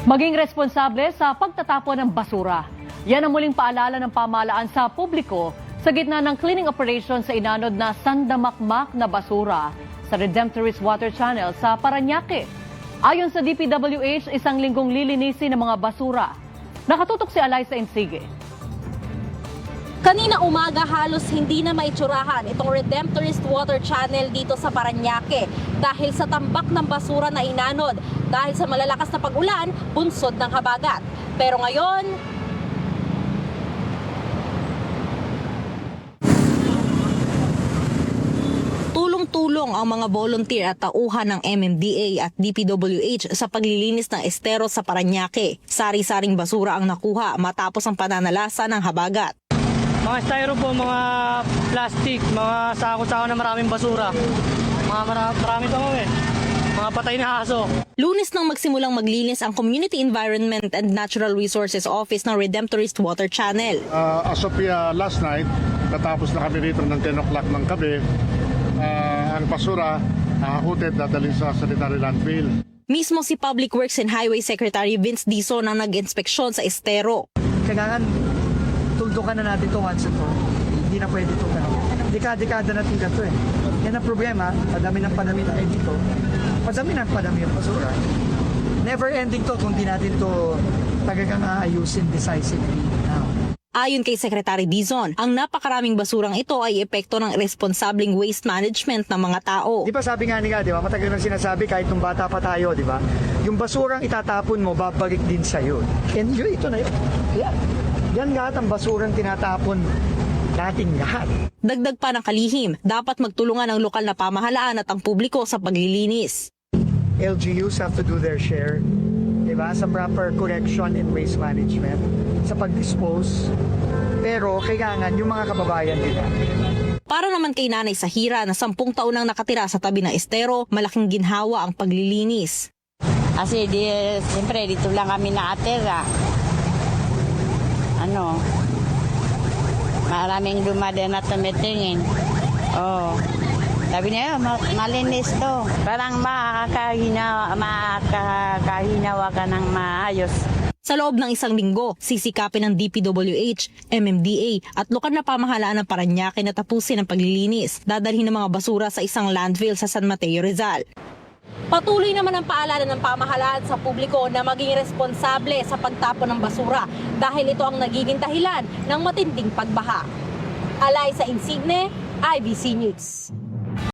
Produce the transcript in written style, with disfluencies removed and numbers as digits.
Maging responsable sa pagtatapon ng basura. Yan ang muling paalala ng pamahalaan sa publiko sa gitna ng cleaning operation sa inanod na sandamakmak na basura sa Redemptorist Water Channel sa Parañaque. Ayon sa DPWH, isang linggong lilinisin ng mga basura. Nakatutok si Alyssa Insige. Kanina umaga halos hindi na maitsurahan itong Redemptorist Water Channel dito sa Parañaque dahil sa tambak ng basura na inanod dahil sa malalakas na pag-ulan bunsod ng habagat. Pero ngayon, tulong-tulong ang mga volunteer at tauhan ng MMDA at DPWH sa paglilinis ng estero sa Parañaque. Sari-saring basura ang nakuha matapos ang pananalasa ng habagat. Mga styrofoam, mga plastic, mga sako-sako na maraming basura. Marami pa mga patay na aso. Lunes nang magsimulang maglinis ang Community Environment and Natural Resources Office ng Redemptorist Water Channel. As of last night, katapos na kami rito ng 10 o'clock ng gabi, ang basura nakakutit dadalhin sa sanitary landfill. Mismo si Public Works and Highway Secretary Vince Dizon ang nag-inspeksyon sa estero. Kailangan tuldukan na natin ito once ito. Hindi na pwede ito. Dekada na ito eh. Yan ang problema, padami ng dito. Padami ng basura. Never ending to kung di natin ito talagang aayusin decisively now. Ayon kay Secretary Dizon, ang napakaraming basurang ito ay epekto ng responsableng waste management ng mga tao. Di ba sabi nga nila, di ba? Matagal nang sinasabi kahit nung bata pa tayo, di ba? Yung basurang itatapon mo, babalik din sa'yo. And yun, ito na yun. Yeah. Yan lahat ang basurang tinatapon natin lahat. Dagdag pa ng kalihim, dapat magtulungan ang lokal na pamahalaan at ang publiko sa paglilinis. LGUs have to do their share, di ba? Sa proper correction and waste management, sa pag-dispose. Pero kailangan yung mga kababayan nila. Para naman kay Nanay Sahira na 10 taon nang nakatira sa tabi ng estero, malaking ginhawa ang paglilinis. Kasi siyempre dito lang kami nakatira. Maraming dumadaan at tumitingin. Sabi niya, malinis to. Parang makakahinawa ka ng maayos. Sa loob ng isang linggo, sisikapin ng DPWH, MMDA at lokal na pamahalaan ng Parañaque na tapusin ang paglilinis. Dadalhin ng mga basura sa isang landfill sa San Mateo, Rizal. Patuloy naman ang paalala ng pamahalaan sa publiko na maging responsable sa pagtapon ng basura dahil ito ang nagiging dahilan ng matinding pagbaha. Alyssa Insigne, IBC News.